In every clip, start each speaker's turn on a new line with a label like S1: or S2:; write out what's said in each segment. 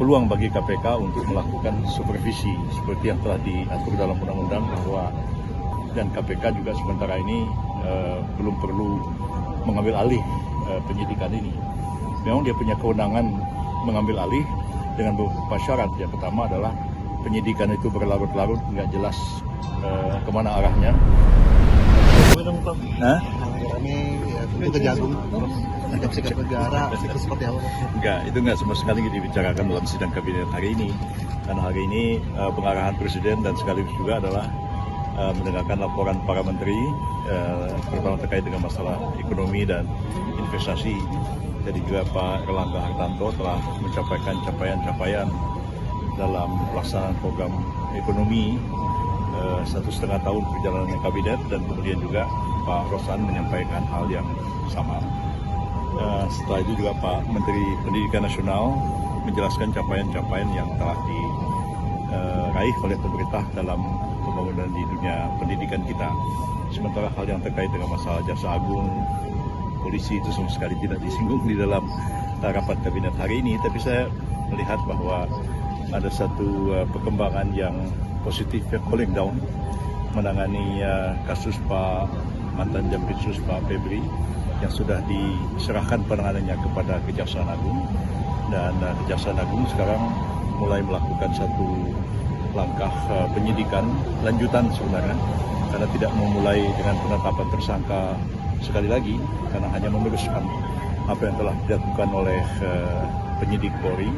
S1: peluang bagi KPK untuk melakukan supervisi seperti yang telah diatur dalam undang-undang bahwa dan KPK juga sementara ini belum perlu mengambil alih penyidikan ini. Memang dia punya kewenangan mengambil alih dengan beberapa syarat. Yang pertama adalah penyidikan itu berlarut-larut, nggak jelas kemana arahnya.
S2: Kami itu Kejagung, sikap negara, itu seperti apa?
S1: Enggak, itu enggak sama sekali dibicarakan dalam sidang kabinet hari ini. Karena hari ini pengarahan Presiden dan sekaligus juga adalah mendengarkan laporan para menteri, terutama terkait dengan masalah ekonomi dan investasi. Jadi juga Pak Erlangga Hartarto telah mencapai capaian-capaian dalam pelaksanaan program ekonomi 1,5 tahun perjalanan kabinet, dan kemudian juga Pak Rosan menyampaikan hal yang sama. Setelah itu juga Pak Menteri Pendidikan Nasional menjelaskan capaian-capaian yang telah diraih oleh pemerintah dalam pembangunan di dunia pendidikan kita. Sementara hal yang terkait dengan masalah Jaksa Agung, polisi itu sama sekali tidak disinggung di dalam rapat kabinet hari ini. Tapi saya melihat bahwa ada satu perkembangan yang positif, cooling down, menangani kasus Pak mantan Jampitsus Pak Febri yang sudah diserahkan penanganannya kepada Kejaksaan Agung, dan Kejaksaan Agung sekarang mulai melakukan satu langkah penyidikan lanjutan sebenarnya, karena tidak memulai dengan penetapan tersangka sekali lagi, karena hanya meneruskan apa yang telah dilakukan oleh penyidik Polri,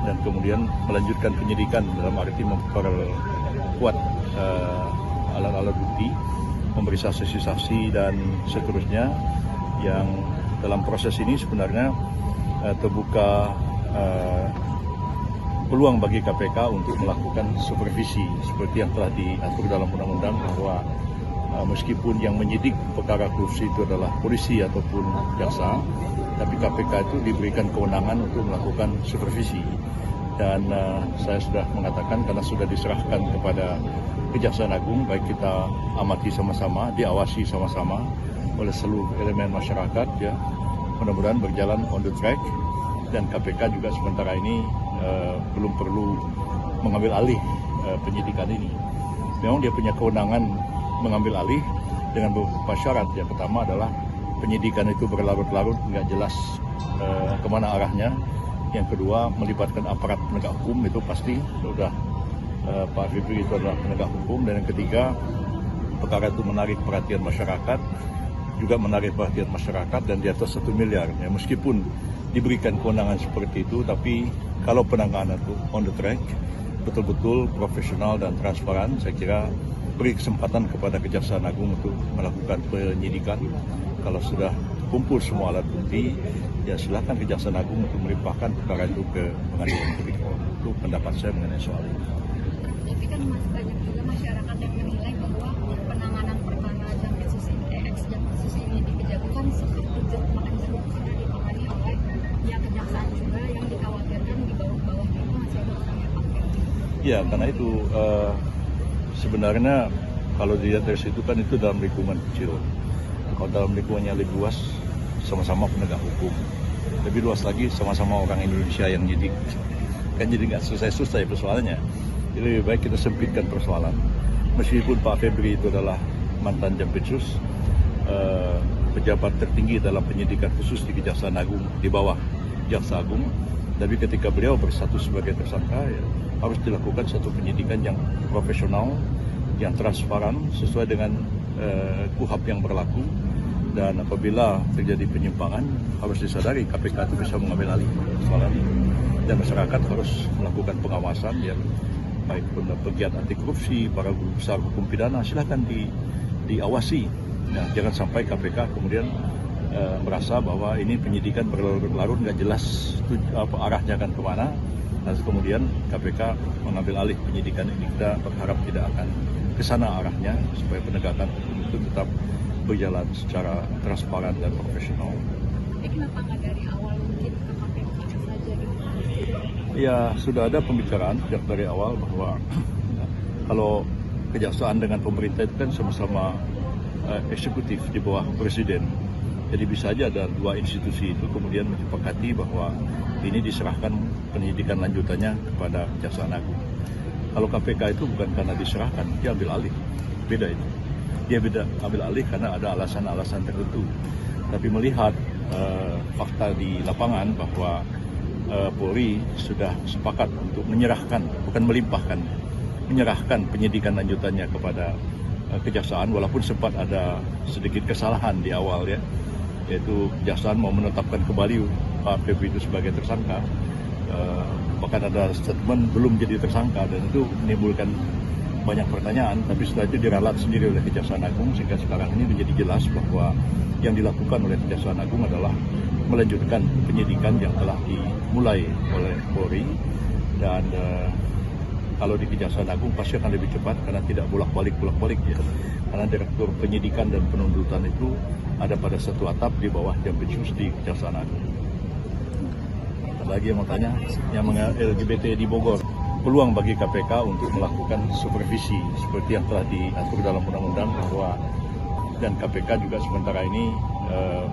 S1: dan kemudian melanjutkan penyidikan dalam arti memperkuat alat-alat bukti, memeriksa saksi-saksi dan seterusnya, yang dalam proses ini sebenarnya terbuka peluang bagi KPK untuk melakukan supervisi seperti yang telah diatur dalam undang-undang bahwa meskipun yang menyidik perkara korupsi itu adalah polisi ataupun jaksa, tapi KPK itu diberikan kewenangan untuk melakukan supervisi. Dan saya sudah mengatakan, karena sudah diserahkan kepada Kejaksaan Agung, baik kita amati sama-sama, diawasi sama-sama oleh seluruh elemen masyarakat, ya, mudah-mudahan berjalan on the track, dan KPK juga sementara ini belum perlu mengambil alih penyidikan ini. Memang dia punya kewenangan mengambil alih dengan beberapa syarat. Yang pertama adalah penyidikan itu berlarut-larut, nggak jelas kemana arahnya. Yang kedua, melibatkan aparat penegak hukum, itu pasti sudah Pak Febri itu adalah penegak hukum. Dan yang ketiga, perkara itu menarik perhatian masyarakat, juga menarik perhatian masyarakat, dan di atas 1 miliar. Ya, meskipun diberikan kewenangan seperti itu, tapi kalau penanganan itu on the track, betul-betul profesional dan transparan, saya kira beri kesempatan kepada Kejaksaan Agung untuk melakukan penyidikan. Kalau sudah kumpul semua alat bukti, ya silakan Kejaksaan Agung untuk melimpahkan perkara itu ke pengadilan tipikor. Itu pendapat saya mengenai soal ini.
S3: Tapi kan masih banyak juga masyarakat yang menilai bahwa penanganan perkara Jampitsus ini di Kejagung kan seperti jeruk makan jeruk, karena ditangani oleh pihak kejaksaan juga, yang dikhawatirkan di bawah-bawah itu masih ada upaya pakai.
S1: Ya, karena itu sebenarnya kalau dilihat dari situ kan itu dalam lingkungan kecil. Kalau dalam lingkungannya lebih luas, sama-sama penegak hukum. Lebih luas lagi, sama-sama orang Indonesia yang nyidik. Kan jadi nggak selesai-selesai persoalannya. Jadi lebih baik kita sempitkan persoalan. Meskipun Pak Febri itu adalah mantan Jampitsus, pejabat tertinggi dalam penyidikan khusus di Kejaksaan Agung, di bawah Jaksa Agung, tapi ketika beliau berstatus sebagai tersangka, ya, harus dilakukan satu penyidikan yang profesional, yang transparan, sesuai dengan KUHAP yang berlaku. Dan apabila terjadi penyimpangan, harus disadari KPK itu bisa mengambil alih persoalan ini. Dan masyarakat harus melakukan pengawasan, yang baik pegiat anti korupsi, para guru besar hukum pidana, silahkan diawasi. Nah, jangan sampai KPK kemudian merasa bahwa ini penyidikan berlarut-larut, nggak jelas arahnya akan kemana. Lalu kemudian KPK mengambil alih penyidikan ini. Kita berharap tidak akan ke sana arahnya, supaya penegakan hukum itu tetap berjalan secara transparan dan profesional.
S3: Tapi kenapa nggak dari awal mungkin ke KPK saja gitu?
S1: Ya, sudah ada pembicaraan sejak dari awal bahwa kalau kejaksaan dengan pemerintah itu kan sama-sama eksekutif di bawah presiden. Jadi bisa saja ada dua institusi itu kemudian menyepakati bahwa ini diserahkan penyidikan lanjutannya kepada Kejaksaan Agung. Kalau KPK itu bukan karena diserahkan, dia ambil alih. Beda itu. Dia ambil alih karena ada alasan-alasan tertentu. Tapi melihat fakta di lapangan bahwa Polri sudah sepakat untuk menyerahkan, bukan melimpahkan, menyerahkan penyidikan lanjutannya kepada Kejaksaan, walaupun sempat ada sedikit kesalahan di awal ya, yaitu Kejaksaan mau menetapkan kembali Pak Febri itu sebagai tersangka, bahkan ada statement belum jadi tersangka, dan itu menimbulkan banyak pertanyaan. Tapi setelah itu diralat sendiri oleh Kejaksaan Agung, sehingga sekarang ini menjadi jelas bahwa yang dilakukan oleh Kejaksaan Agung adalah melanjutkan penyidikan yang telah dimulai oleh Polri, dan kalau di Kejaksaan Agung pasti akan lebih cepat karena tidak bolak-balik ya. Karena Direktur Penyidikan dan Penuntutan itu ada pada satu atap di bawah Jampitsus di Kejaksaan Agung. Ada lagi yang mau tanya, yang mengenai LGBT di Bogor, peluang bagi KPK untuk melakukan supervisi seperti yang telah diatur dalam undang-undang bahwa, dan KPK juga sementara ini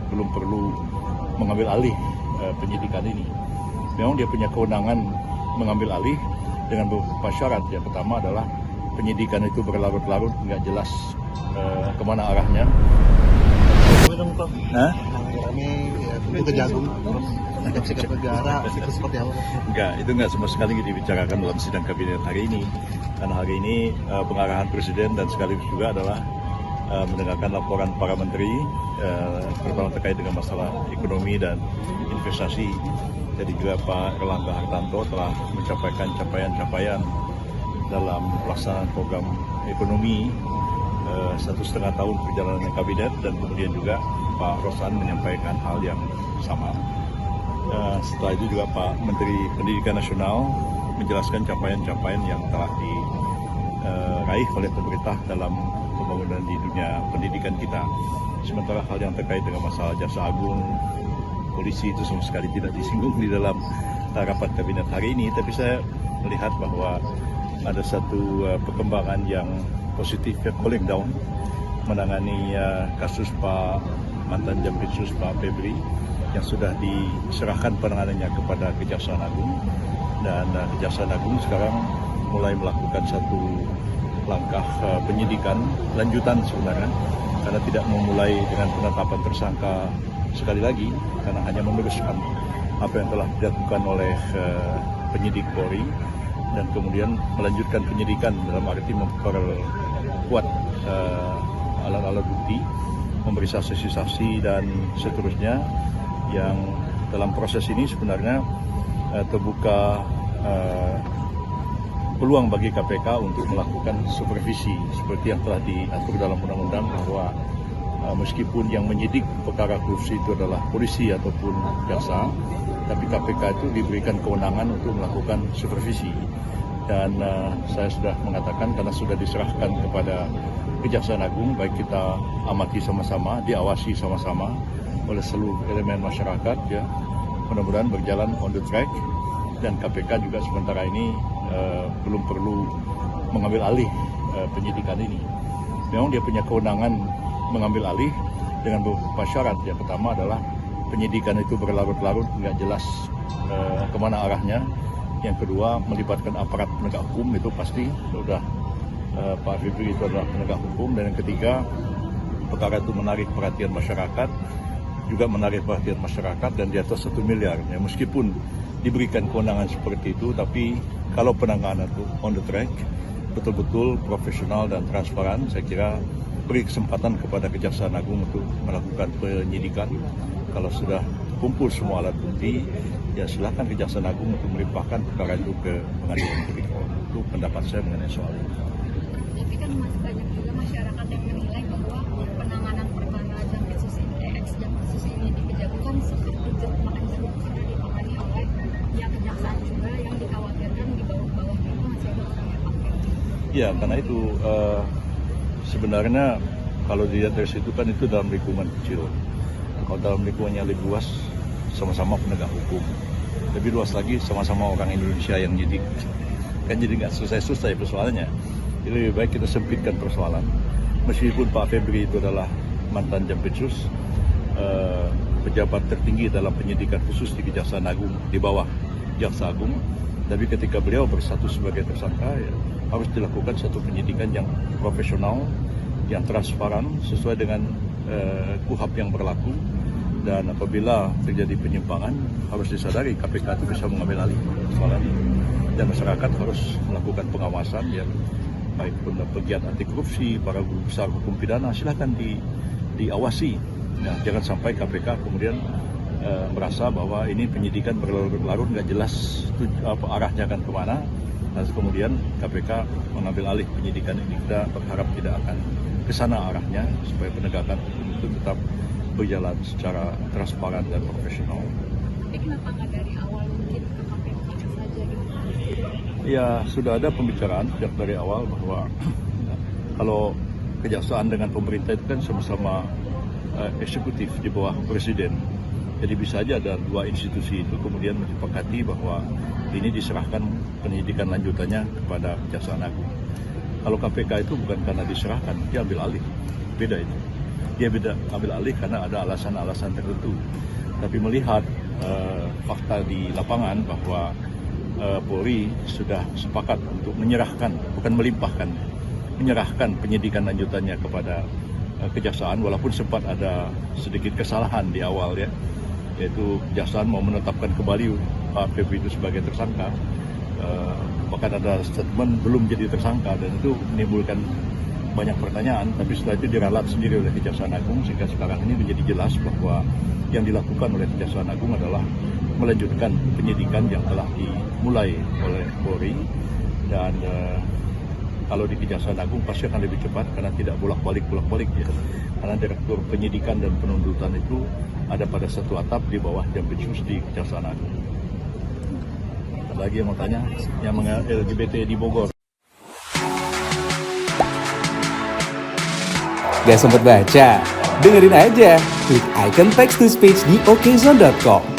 S1: belum perlu mengambil alih penyidikan ini. Memang dia punya kewenangan mengambil alih dengan beberapa syarat. Yang pertama adalah penyidikan itu berlarut-larut, nggak jelas kemana arahnya.
S2: Ini tentu Kejagung, sikap sikap negara, itu seperti apa?
S1: Enggak, itu enggak sama sekali dibicarakan dalam sidang kabinet hari ini. Karena hari ini pengarahan Presiden dan sekaligus juga adalah mendengarkan laporan para menteri, terutama terkait dengan masalah ekonomi dan investasi. Jadi juga Pak Erlangga Hartarto telah mencapai capaian-capaian dalam pelaksanaan program ekonomi 1,5 tahun perjalanan kabinet, dan kemudian juga Pak Rosan menyampaikan hal yang sama. Setelah itu juga Pak Menteri Pendidikan Nasional menjelaskan capaian-capaian yang telah diraih oleh pemerintah dalam pembangunan di dunia pendidikan kita. Sementara hal yang terkait dengan masalah Jaksa Agung, polisi itu sama sekali tidak disinggung di dalam rapat kabinet hari ini. Tapi saya melihat bahwa ada satu perkembangan yang positif, cooling down, menangani kasus Pak mantan Jampitsus Pak Febri yang sudah diserahkan penanganannya kepada Kejaksaan Agung, dan Kejaksaan Agung sekarang mulai melakukan satu langkah penyidikan lanjutan sebenarnya, karena tidak memulai dengan penetapan tersangka sekali lagi, karena hanya meneruskan apa yang telah dilakukan oleh penyidik Polri, dan kemudian melanjutkan penyidikan dalam arti memperkuat alat-alat bukti, memeriksa saksi-saksi dan seterusnya. Yang dalam proses ini sebenarnya terbuka peluang bagi KPK untuk melakukan supervisi seperti yang telah diatur dalam undang-undang, bahwa meskipun yang menyidik perkara korupsi itu adalah polisi ataupun jaksa, tapi KPK itu diberikan kewenangan untuk melakukan supervisi. Dan saya sudah mengatakan, karena sudah diserahkan kepada Kejaksaan Agung, baik kita amati sama-sama, diawasi sama-sama oleh seluruh elemen masyarakat, ya, mudah-mudahan berjalan on the track. Dan KPK juga sementara ini belum perlu mengambil alih penyidikan ini. Memang dia punya kewenangan mengambil alih dengan beberapa syarat. Yang pertama adalah penyidikan itu berlarut-larut, nggak jelas kemana arahnya. Yang kedua, melibatkan aparat penegak hukum, itu pasti sudah Pak Febri itu adalah penegak hukum. Dan yang ketiga, perkara itu menarik perhatian masyarakat, juga menarik perhatian masyarakat, dan di atas 1 miliar. Ya, meskipun diberikan kewenangan seperti itu, tapi kalau penanganan itu on the track, betul-betul profesional dan transparan, saya kira beri kesempatan kepada Kejaksaan Agung untuk melakukan penyidikan. Kalau sudah kumpul semua alat bukti, ya silakan Kejaksaan Agung untuk melimpahkan perkara itu ke pengadilan tipikor. Itu pendapat saya mengenai soal ini.
S3: Tapi kan masih banyak juga masyarakat yang menilai bahwa penanganan perkara Jampitsus ini di Kejagung kan seperti jeruk makan jeruk, karena ditangani oleh ya kejaksaan juga, yang dikhawatirkan di bawah-bawah itu masih ada orang yang pakai.
S1: Ya, karena itu sebenarnya kalau dilihat dari situ kan itu dalam lingkungan kecil. Kalau dalam lingkungannya lebih luas, sama-sama penegak hukum. Lebih luas lagi, sama-sama orang Indonesia yang nyidik. Kan jadi nggak selesai-selesai persoalannya. Jadi lebih baik kita sempitkan persoalan. Meskipun Pak Febri itu adalah mantan Jampitsus, pejabat tertinggi dalam penyidikan khusus di Kejaksaan Agung di bawah Jaksa Agung. Tapi ketika beliau berstatus sebagai tersangka, ya, harus dilakukan satu penyidikan yang profesional, yang transparan sesuai dengan KUHAP yang berlaku. Dan apabila terjadi penyimpangan, harus disadari KPK itu bisa mengambil alih persoalan ini. Dan masyarakat harus melakukan pengawasan, ya, baik pun pegiat anti korupsi, para guru besar hukum pidana, silakan diawasi. Ya, jangan sampai KPK kemudian merasa bahwa ini penyidikan berlarut-larut nggak jelas arahnya akan kemana, dan kemudian KPK mengambil alih penyidikan ini. Kita berharap tidak akan kesana arahnya, supaya penegakan hukum itu tetap berjalan secara transparan dan profesional.
S3: Tapi kenapa nggak dari awal mungkin ke KPK saja gitu?
S1: Ya, sudah ada pembicaraan sejak dari awal bahwa kalau kejaksaan dengan pemerintah itu kan sama-sama eksekutif di bawah presiden. Jadi bisa saja ada dua institusi itu kemudian menyepakati bahwa ini diserahkan penyidikan lanjutannya kepada Kejaksaan Agung. Kalau KPK itu bukan karena diserahkan, dia ambil alih. Beda itu. Dia ambil alih karena ada alasan-alasan tertentu. Tapi melihat fakta di lapangan bahwa Polri sudah sepakat untuk menyerahkan, bukan melimpahkan, menyerahkan penyidikan lanjutannya kepada Kejaksaan, walaupun sempat ada sedikit kesalahan di awal, ya, yaitu Kejaksaan mau menetapkan kembali Pak Febri itu sebagai tersangka, bahkan ada statement belum jadi tersangka, dan itu menimbulkan banyak pertanyaan. Tapi setelah itu diralat sendiri oleh Kejaksaan Agung, sehingga sekarang ini menjadi jelas bahwa yang dilakukan oleh Kejaksaan Agung adalah melanjutkan penyidikan yang telah dimulai oleh Polri. Dan kalau di Kejaksaan Agung pasti akan lebih cepat karena tidak bolak-balik ya. Karena Direktur Penyidikan dan Penuntutan itu ada pada satu atap di bawah Jampitsus di Kejaksaan Agung. Ada lagi yang mau tanya? Yang mengenai LGBT di Bogor.
S4: Gak sempet baca? Dengerin aja, klik icon text to speech di okezone.com.